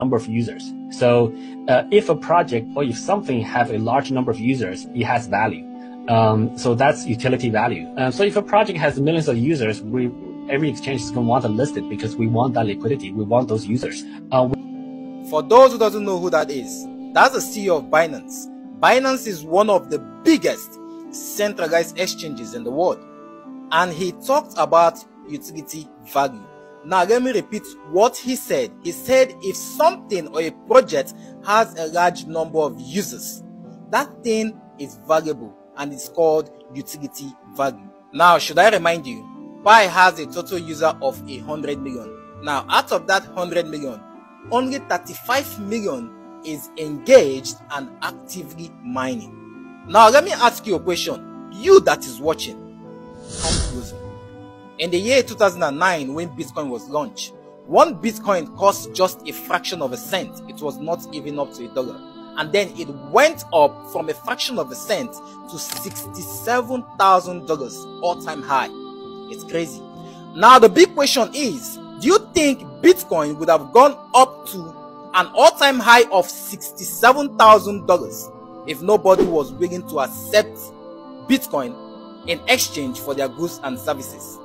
number of users. So if a project or if something have a large number of users, it has value. So that's utility value. So if a project has millions of users, every exchange is going to want to list it because we want that liquidity. We want those users. For those who doesn't know who that is, that's the CEO of Binance. Binance is one of the biggest centralized exchanges in the world. And he talked about utility value. Now let me repeat what he said. He said if something or a project has a large number of users, that thing is valuable and it's called utility value. Now, should I remind you, Pi has a total user of 100 million. Now, out of that 100 million, only 35 million is engaged and actively mining. Now, let me ask you a question. You that is watching, come closer. In the year 2009, when Bitcoin was launched, one Bitcoin cost just a fraction of a cent. It was not even up to $1. And then it went up from a fraction of a cent to $67,000 all-time high. It's crazy. Now, the big question is, do you think Bitcoin would have gone up to an all-time high of $67,000 if nobody was willing to accept Bitcoin in exchange for their goods and services?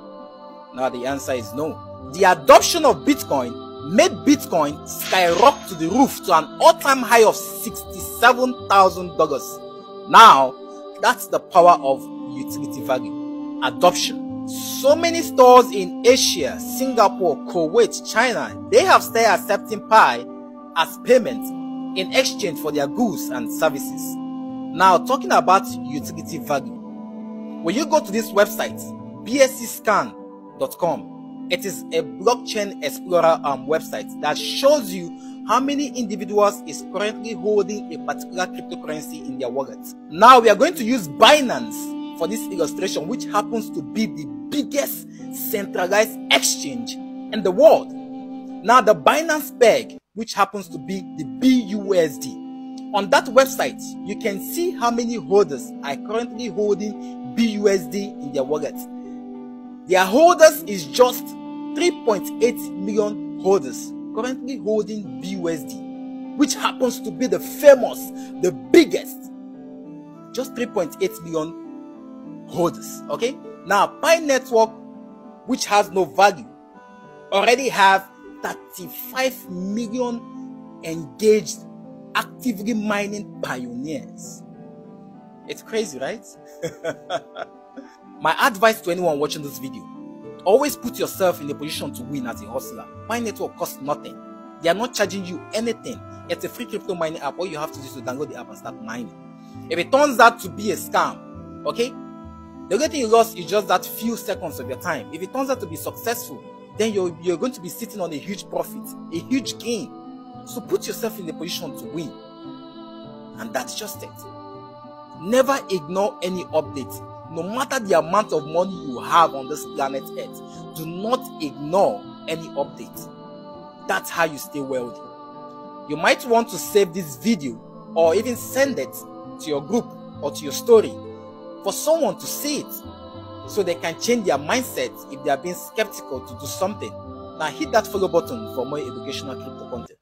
Now, the answer is no. The adoption of Bitcoin made Bitcoin skyrocket to the roof to an all-time high of $67,000. Now, that's the power of utility value. Adoption. So many stores in Asia, Singapore, Kuwait, China, they have started accepting Pi as payment in exchange for their goods and services. Now, talking about utility value. When you go to this website, bscscan.com, it is a blockchain explorer website that shows you how many individuals is currently holding a particular cryptocurrency in their wallet. Now we are going to use Binance for this illustration, which happens to be the biggest centralized exchange in the world. Now the Binance peg, which happens to be the BUSD. On that website, you can see how many holders are currently holding BUSD in their wallet. Their holders is just 3.8 million holders currently holding BUSD, which happens to be the famous, the biggest, just 3.8 million holders. Okay, now Pi Network, which has no value, already have 35 million engaged, actively mining pioneers. It's crazy, right? My advice to anyone watching this video: always put yourself in a position to win as a hustler. Pi Network costs nothing. They are not charging you anything. It's a free crypto mining app. All you have to do is to download the app and start mining. If it turns out to be a scam, okay, the only thing you lost is just that few seconds of your time. If it turns out to be successful, then you're going to be sitting on a huge profit, a huge gain. So put yourself in a position to win. And that's just it. Never ignore any update. No matter the amount of money you have on this planet Earth, do not ignore any update. That's how you stay wealthy. You might want to save this video or even send it to your group or to your story for someone to see it, so they can change their mindset if they are being skeptical to do something. Now hit that follow button for more educational crypto content.